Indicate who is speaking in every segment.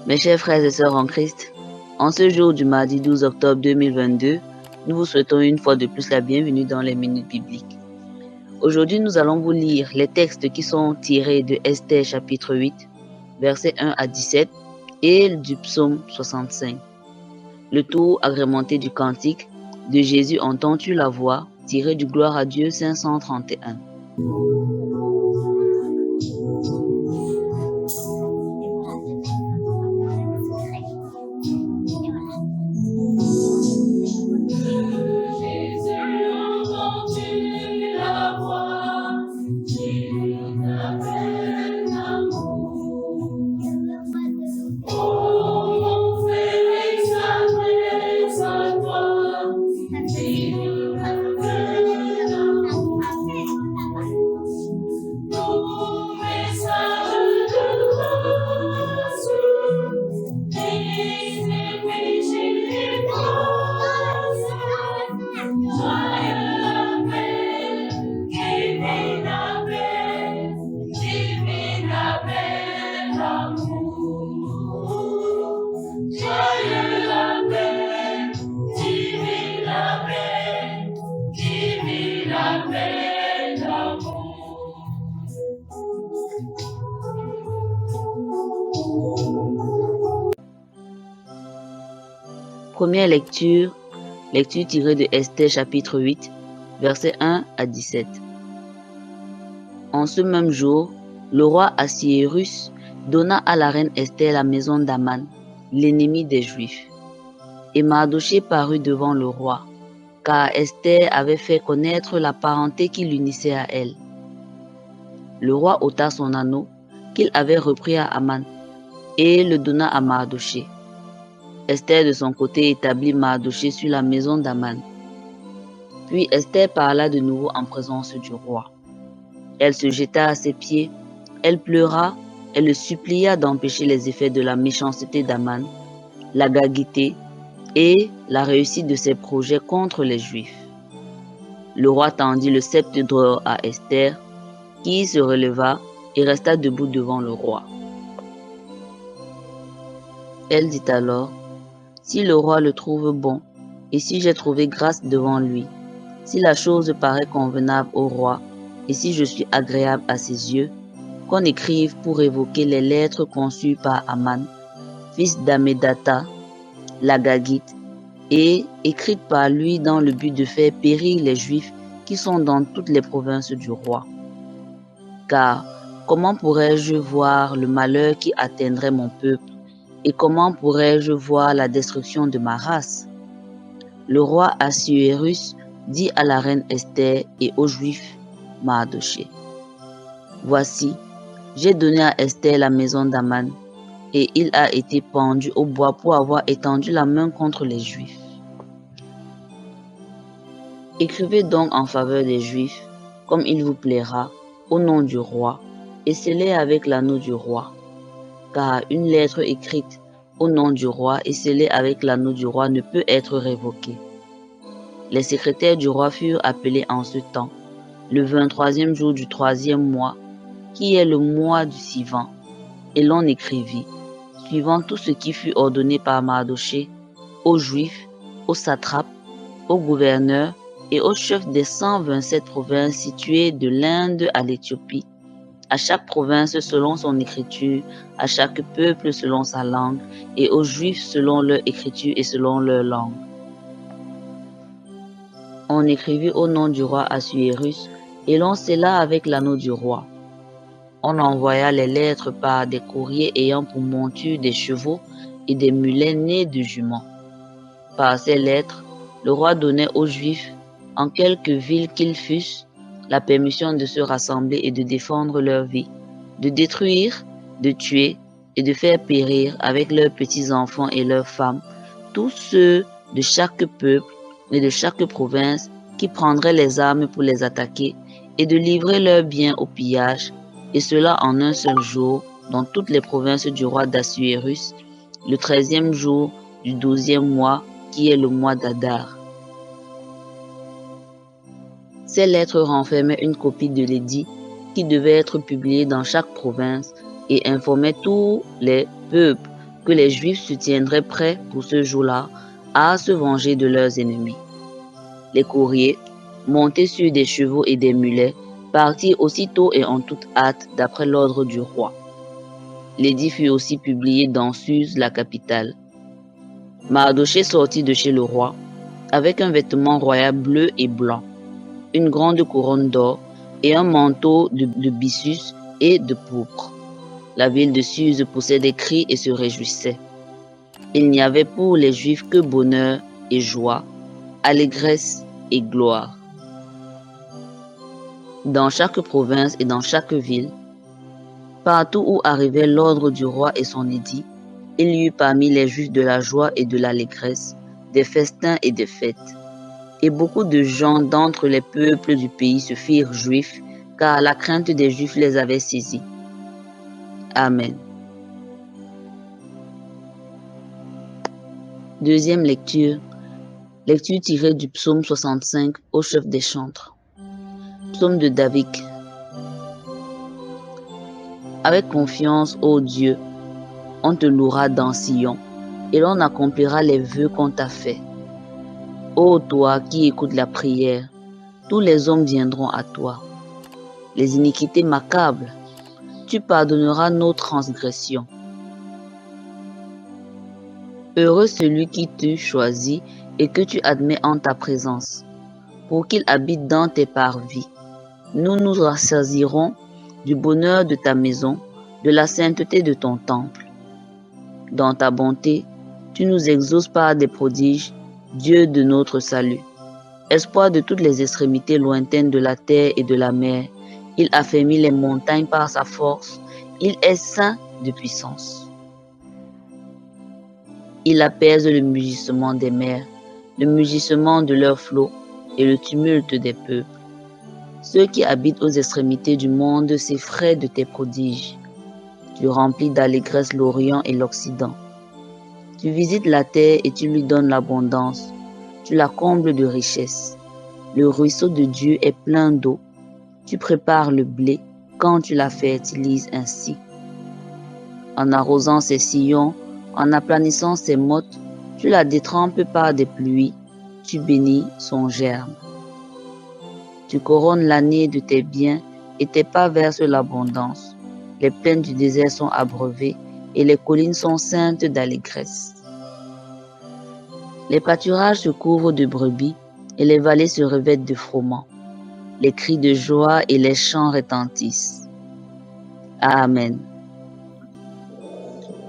Speaker 1: Mes chers frères et sœurs en Christ, en ce jour du mardi 12 octobre 2022, nous vous souhaitons une fois de plus la bienvenue dans les Minutes Bibliques. Aujourd'hui, nous allons vous lire les textes qui sont tirés de Esther chapitre 8, versets 1 à 17 et du psaume 65. Le tout agrémenté du cantique de Jésus entends-tu la voix, tiré du Gloire à Dieu 531. Première lecture tirée de Esther chapitre 8, versets 1 à 17. En ce même jour, le roi Assuérus donna à la reine Esther la maison d'Aman, l'ennemi des Juifs. Et Mardochée parut devant le roi, car Esther avait fait connaître la parenté qui l'unissait à elle. Le roi ôta son anneau qu'il avait repris à Aman et le donna à Mardochée. Esther de son côté établit Mardochée sur la maison d'Aman. Puis Esther parla de nouveau en présence du roi. Elle se jeta à ses pieds, elle pleura, elle le supplia d'empêcher les effets de la méchanceté d'Aman, la Gagité et la réussite de ses projets contre les Juifs. Le roi tendit le sceptre d'or à Esther, qui se releva et resta debout devant le roi. Elle dit alors, « Si le roi le trouve bon, et si j'ai trouvé grâce devant lui, si la chose paraît convenable au roi, et si je suis agréable à ses yeux, qu'on écrive pour révoquer les lettres conçues par Aman, fils d'Amédata, la Gagite, et écrites par lui dans le but de faire périr les Juifs qui sont dans toutes les provinces du roi. Car comment pourrais-je voir le malheur qui atteindrait mon peuple, et comment pourrais-je voir la destruction de ma race? » Le roi Assuérus dit à la reine Esther et aux Juifs Mardochée, « Voici, j'ai donné à Esther la maison d'Aman, et il a été pendu au bois pour avoir étendu la main contre les Juifs. Écrivez donc en faveur des Juifs, comme il vous plaira, au nom du roi, et scellez avec l'anneau du roi. Car une lettre écrite au nom du roi et scellée avec l'anneau du roi ne peut être révoquée. » Les secrétaires du roi furent appelés en ce temps, le 23e jour du 3e mois, qui est le mois du Sivan, et l'on écrivit, suivant tout ce qui fut ordonné par Mardochée, aux Juifs, aux satrapes, aux gouverneurs et aux chefs des 127 provinces situées de l'Inde à l'Éthiopie, à chaque province selon son écriture, à chaque peuple selon sa langue, et aux Juifs selon leur écriture et selon leur langue. On écrivit au nom du roi Assuérus, et l'on scella avec l'anneau du roi. On envoya les lettres par des courriers ayant pour monture des chevaux et des mulets nés de juments. Par ces lettres, le roi donnait aux Juifs, en quelque ville qu'ils fussent, la permission de se rassembler et de défendre leur vie, de détruire, de tuer et de faire périr avec leurs petits-enfants et leurs femmes, tous ceux de chaque peuple et de chaque province qui prendraient les armes pour les attaquer, et de livrer leurs biens au pillage, et cela en un seul jour, dans toutes les provinces du roi d'Assuérus, le 13e jour du 12e mois, qui est le mois d'Adar. Ces lettres renfermaient une copie de l'édit qui devait être publié dans chaque province et informait tous les peuples que les Juifs se tiendraient prêts pour ce jour-là à se venger de leurs ennemis. Les courriers, montés sur des chevaux et des mulets, partirent aussitôt et en toute hâte d'après l'ordre du roi. L'édit fut aussi publié dans Suse, la capitale. Mardochée sortit de chez le roi, avec un vêtement royal bleu et blanc, une grande couronne d'or et un manteau de byssus et de pourpre. La ville de Suse poussait des cris et se réjouissait. Il n'y avait pour les Juifs que bonheur et joie, allégresse et gloire. Dans chaque province et dans chaque ville, partout où arrivait l'ordre du roi et son édit, il y eut parmi les Juifs de la joie et de l'allégresse, des festins et des fêtes. Et beaucoup de gens d'entre les peuples du pays se firent juifs, car la crainte des Juifs les avait saisis. Amen. Deuxième lecture. Lecture tirée du psaume 65 au chef des chantres. Psaume de David. Avec confiance, ô Dieu, on te louera dans Sion, et l'on accomplira les vœux qu'on t'a faits. Ô toi qui écoutes la prière, tous les hommes viendront à toi. Les iniquités m'accablent, tu pardonneras nos transgressions. Heureux celui qui te choisit et que tu admets en ta présence, pour qu'il habite dans tes parvis. Nous nous rassasierons du bonheur de ta maison, de la sainteté de ton temple. Dans ta bonté, tu nous exauces par des prodiges, Dieu de notre salut. Espoir de toutes les extrémités lointaines de la terre et de la mer, il affermit les montagnes par sa force, il est saint de puissance. Il apaise le mugissement des mers, le mugissement de leurs flots et le tumulte des peuples. Ceux qui habitent aux extrémités du monde s'effraient de tes prodiges. Tu remplis d'allégresse l'Orient et l'Occident. Tu visites la terre et tu lui donnes l'abondance. Tu la combles de richesses. Le ruisseau de Dieu est plein d'eau. Tu prépares le blé quand tu la fertilises ainsi. En arrosant ses sillons, en aplanissant ses mottes, tu la détrempes par des pluies. Tu bénis son germe. Tu couronnes l'année de tes biens et tes pas versent l'abondance. Les plaines du désert sont abreuvées et les collines sont ceintes d'allégresse. Les pâturages se couvrent de brebis et les vallées se revêtent de froment. Les cris de joie et les chants retentissent. Amen.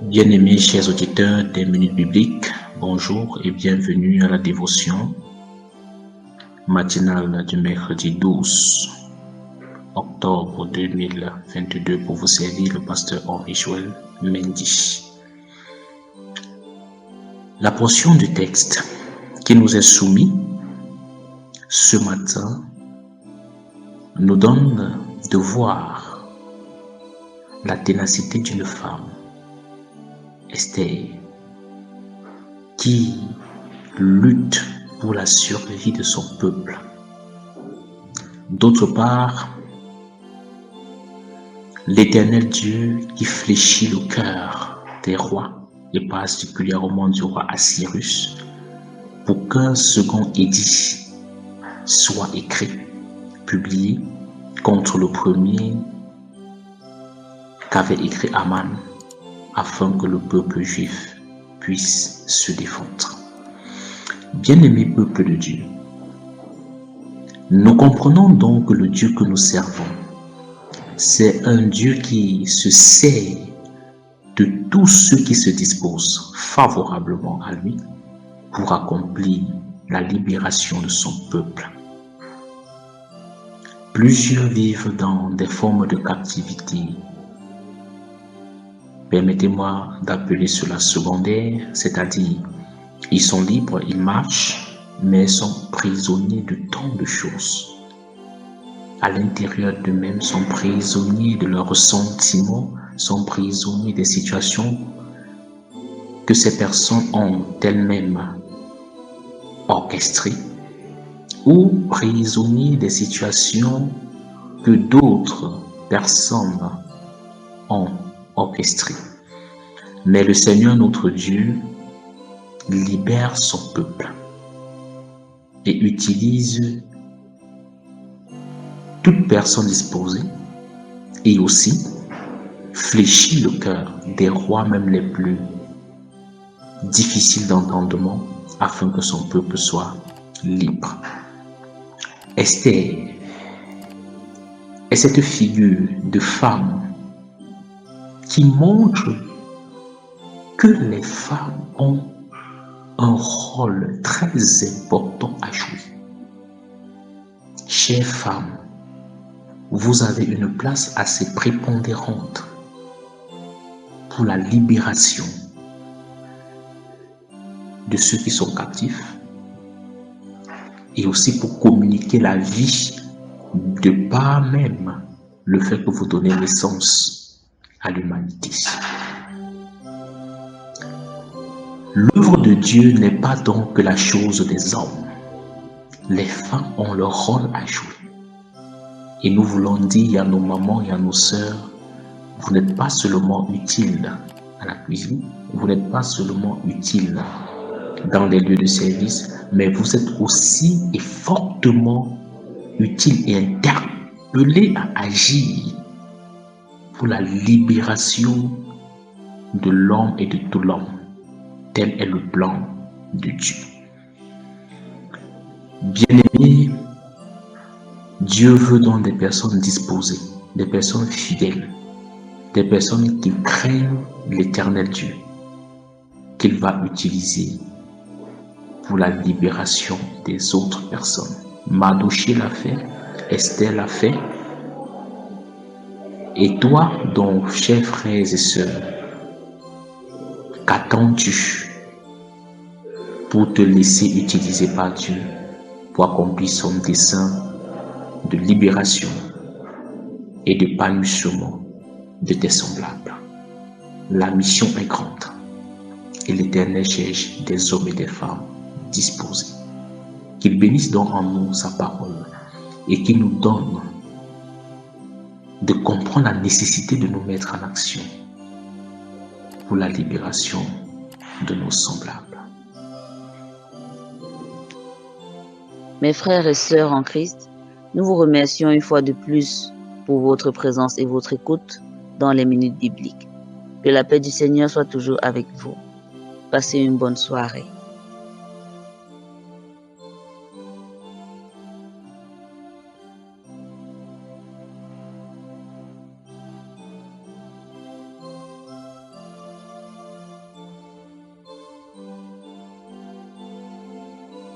Speaker 2: Bien-aimés chers auditeurs des Minutes Bibliques, bonjour et bienvenue à la dévotion matinale du mercredi 12 octobre 2022 pour vous servir le pasteur Henri Joël Mendy. La portion du texte qui nous est soumis ce matin nous donne de voir la ténacité d'une femme, Esther, qui lutte pour la survie de son peuple. D'autre part, l'Éternel Dieu qui fléchit le cœur des rois, et particulièrement du roi Assyrus, pour qu'un second édit soit écrit, publié contre le premier qu'avait écrit Aman, afin que le peuple juif puisse se défendre. Bien-aimé peuple de Dieu, nous comprenons donc que le Dieu que nous servons, c'est un Dieu qui se sert de tous ceux qui se disposent favorablement à lui pour accomplir la libération de son peuple. Plusieurs vivent dans des formes de captivité. Permettez-moi d'appeler cela secondaire, c'est-à-dire ils sont libres, ils marchent, mais sont prisonniers de tant de choses. À l'intérieur d'eux-mêmes, sont prisonniers de leurs sentiments, sont prisonniers des situations que ces personnes ont elles-mêmes orchestrées, ou prisonniers des situations que d'autres personnes ont orchestrées. Mais le Seigneur notre Dieu libère son peuple et utilise toute personne disposée et aussi fléchit le cœur des rois même les plus difficiles d'entendement afin que son peuple soit libre. Esther est cette figure de femme qui montre que les femmes ont un rôle très important à jouer. Chères femmes, vous avez une place assez prépondérante pour la libération de ceux qui sont captifs et aussi pour communiquer la vie de par même le fait que vous donnez naissance à l'humanité. L'œuvre de Dieu n'est pas donc que la chose des hommes. Les femmes ont leur rôle à jouer. Et nous voulons dire à nos mamans et à nos sœurs, vous n'êtes pas seulement utiles à la cuisine, vous n'êtes pas seulement utiles dans les lieux de service, mais vous êtes aussi et fortement utiles et interpellés à agir pour la libération de l'homme et de tout l'homme. Tel est le plan de Dieu. Bien-aimés, Dieu veut donc des personnes disposées, des personnes fidèles, des personnes qui craignent l'Éternel Dieu, qu'il va utiliser pour la libération des autres personnes. Mardochée l'a fait, Esther l'a fait. Et toi, donc, chers frères et sœurs, qu'attends-tu pour te laisser utiliser par Dieu pour accomplir son dessein de libération et d'épanouissement de tes semblables? La mission est grande et l'Éternel cherche des hommes et des femmes disposés. Qu'il bénisse donc en nous sa parole et qu'il nous donne de comprendre la nécessité de nous mettre en action pour la libération de nos semblables.
Speaker 1: Mes frères et sœurs en Christ, nous vous remercions une fois de plus pour votre présence et votre écoute dans les minutes bibliques. Que la paix du Seigneur soit toujours avec vous. Passez une bonne soirée.